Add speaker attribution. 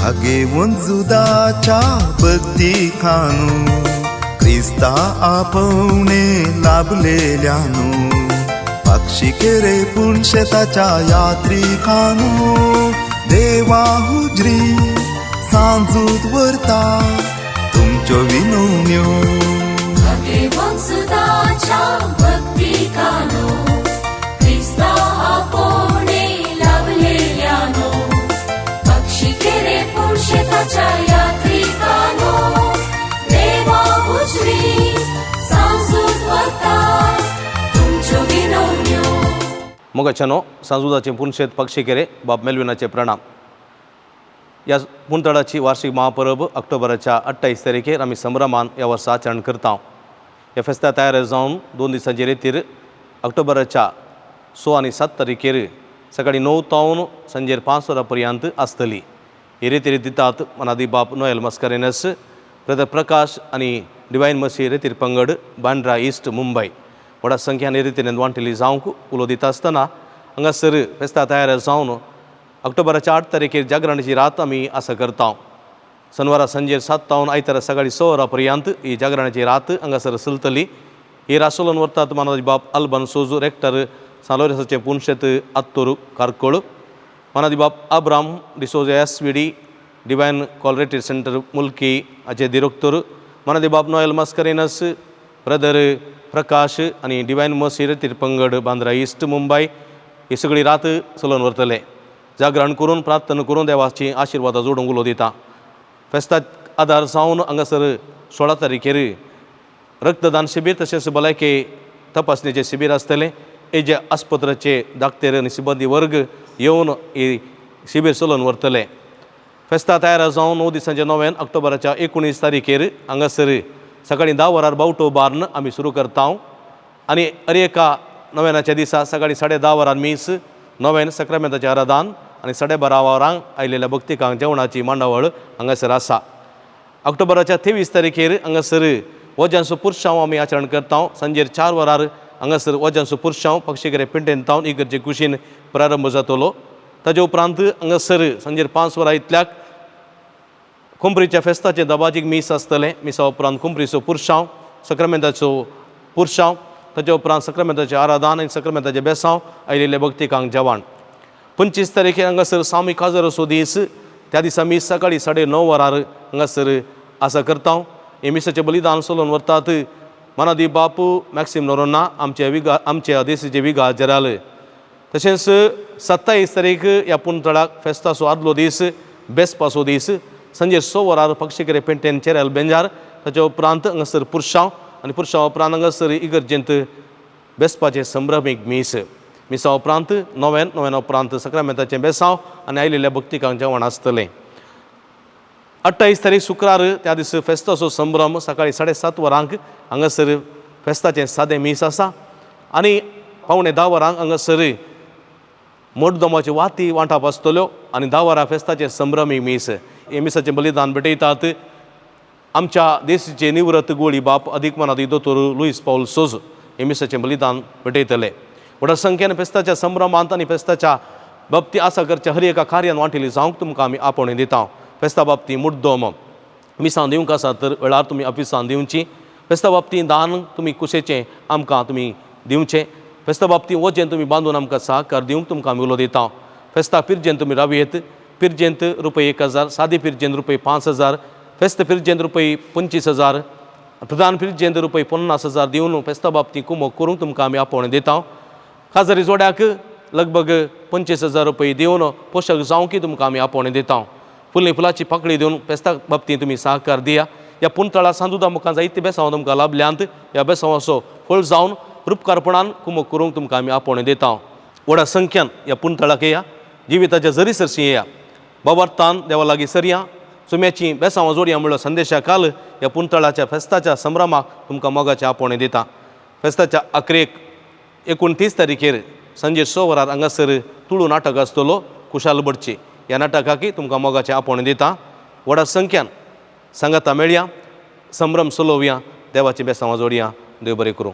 Speaker 1: हागे वंजुदाच्या बद्दी खानू क्रिस्ता आपवणे लाभलेल्यानो पक्षी केरे पुणशेताच्या यात्रिकांनो देवा हुजरी सांजूत वरता तुमच्यो विनवण्यो
Speaker 2: हागे वंजुदाच्या बद्दी खानू क्रिस्ता आपवणे लाभलेल्यानो पक्षी केरे पुणशेताच्या यात्रिकांनो देवा हुजरी सांजूत वरता तुमच्यो विनवण्यो.
Speaker 3: मोगाच्यानो सांजुदाचे पुणशेत पक्षीकेरे बाब मेलविनाचे प्रणाम. या पुणतळाची वार्षिक महापर्व ऑक्टोबराच्या 28 तारखेर आम्ही संभ्रमान या वर्सा आचरण करता. या फेस्ता तयार जावन 2 दिसांचे रेतीर ऑक्टोबराच्या 6 आणि 7 तारखेर सकाळी 9 तावन सांजेर 5 वरांपर्यंत आसतली. ही रेतीर दितात मनादी बाप नोएल मस्कारेनस, ब्रदर प्रकाश आणि डिवाइन मसी रेतीर पंगड बांद्रा ईस्ट मुंबई व्हडा संख्यान रितीन वांटिली जावंक उलो दिता आसतना हांगासर फेस्ता तयार जावन ऑक्टोबराच्या 8 तारखेर जागरणाची रात आमी आसा करता. शनिवारा सांजेर 7 तावन आयतारा सकाळी 6 वरांपर्यंत ही जागरणाची रात हांगासर चलतली. ही रासोलन व्हरतात मानाजी बाप अल्बन सोजू रेक्टर सालोरेसाचे पुणशेत आत्तूर कारकोळ, मानाजी बाप अब्राम डिसोजा एसवीडी डिवाइन कॉलरेटेड सेंटर मुल्की हाचे डिरेक्टर, मानाजी बाप नोएल मस्करेनस, ब्रदर प्रकाश आणि डिवाइन मसी रेतीर पंगड बांद्रा ईस्ट मुंबई ही सगळी रात चलोवन व्हरतले. जागरण करून प्रार्थना करून देवाची आशिर्वाद जोडूंक उलो दिता. फेस्ताक आदार जावन हांगासर 16 तारखेर रक्तदान शिबीर तशेंच भलायकी तपासणेचे शिबीर आसतलें. हेजे आस्पत्राचे डाक्टर आनी सिबंदी वर्ग येवन ही शिबीर चलोवन व्हरतले. फेस्ता तयार जावन 9 दिसांचे 9 ऑक्टोबराच्या 19 तारखेर हांगासर सकाळी 10 वरार बावटो बार्न आमी सुरू करता. आनी एका नव्यानाच्या दिसा सकाळी 10:30 वरार मीस, 9 सक्रामेंताचें आराधन आनी 12:30 वरांक आयिल्ल्या भक्तिकांक जेवणाची मांडावळ हांगासर आसा. ऑक्टोबराच्या 23 तारखेर हांगासर वजांचो पुरशांव आमी आचरण करता. सांजेर 4 वरार हांगासर वजांचो पुरशांव पक्षीकेरे पिंटेन तावन इगर्जे कुशीन प्रारंभ जातलो. ताजे उपरांत हांगासर सांजेर 5 वरां इतल्याक कुंभरीच्या फेस्ताचे दबाजीक मीस आसतलें. मिसा उपरांत कुंभरीचो पुरशांव, सक्रामेंताचो पुरशांव, ताच्या उपरांत सक्रामेंताचें आराधन आनी सक्रामेंताचें बेसांव आयिल्ल्या भक्तिकांक जेवण. 25 तारखेर हांगासर सामीक हजाराचो दीस, त्या दिसा मीस सकाळी 9:30 वरार हांगासर आसा करता. हे मिसाचें बलिदान चलोवन व्हरतात मानादी बापू मॅक्सिम नोरोना आमचे देशीचे विगा जराल. तशेंच 27 तारीख ह्या पुणतळाक फेस्ताचो आदलो दीस बेसपाचो दीस, सांजेर 6 वरार पक्षीकेरे पेंटेन चेरेल बेंजार, ताच्या उपरांत हांगासर पुरशांव आनी पुरशां उपरांत हांगासर इगर्जेंत बेसपाचें संभ्रमीक मीस. मिसा उपरांत 9 उपरांत सक्रामेंताचें बेसांव आनी आयिल्ल्या भक्तिकांक जेवण आसतलें. 28 तारीख शुक्रार त्या दिसा फेस्ताचो संभ्रम सकाळी 7:30 वरांक हांगासर फेस्ताचें सादें मीस आसा. आनी 9:15 वरांक हांगासर मोठदोमाच्यो वाती वांटप आसतल्यो आनी 10 वरां फेस्ताचें संभ्रमीक मीस. हे मिसाचें बलिदान भेटयतात आमच्या देशीचे निवृत्त गोळी बाप अधिक मनादी दोतोर लुईस पाऊल सोज. हे मिसाचें बलिदान भेटयतले. व्हडा संख्येन फेस्ताच्या संभ्रमांत आनी फेस्ताच्या बाबतींत आसा करच्या हर एका कार्यान वांटिली जावंक तुमकां आमी आपोवणी दिता. फेस्ता बाबतींत मुद्दम मिसां दिवंक आसा तर वेळार तुमी ऑफिसान दिवची. फेस्ता बाबतींत दान तुमी कुशेचें आमकां तुमी दिवचें. फेस्ता बाबतींत वचें तुमी बांदून आमकां सहकार दिवंक तुमकां आमी उलो दिता. फेस्ता पिरजेंत तुमी रावयेत. पिरजेंत रुपये 1,000, सादी पिरजेंत रुपये 5,000, फेस्त पिरजेंत रुपये 25,000, प्रधान पिरजेंत रुपये 50,000 दिवन फेस्ता बाबतींत कुमक करूंक तुमकां आमी आपोवणी दिता. खाजरी जोड्याक लगभग 25,000 रुपये दिवन पोशक जावंकी तुमकां आमी आपोवणी दिता. फुल्ली फुलाची पाकळी दिवन फेस्ता बाबतींत तुमी सहकार दिया. ह्या पुणतळा सांजुदा मुखार जायते बेसांव तुमकां लाभल्यांत ह्या बेसांवाचो फळ जावन रूपकारपणान कुमक करूंक तुमकां आमी आपोवणी दिता. व्हडा संख्यान ह्या पुणतळाक येया, जिविताच्या जरी सरशी येया, बाबार्थान देवा लागीं सरया, सुम्याची बेसांवां जोडया म्हणलो संदेशा काल ह्या पुणतळाच्या फेस्ताच्या संभ्रमाक तुमकां मोगाचें आपोवणी दिता. फेस्ताच्या अखेरेक 29 तारखेर सांजे 6 वरार हांगासर तुळू नाटक आसतलो कुशाल बडचे. ह्या नाटकाकी तुमकां मोगाचें आपोवणी दिता. व्हडा संख्यान सांगाता मेळया, संभ्रम चलोवया, देवाची बेसांवां जोडया. देव बरें करूं.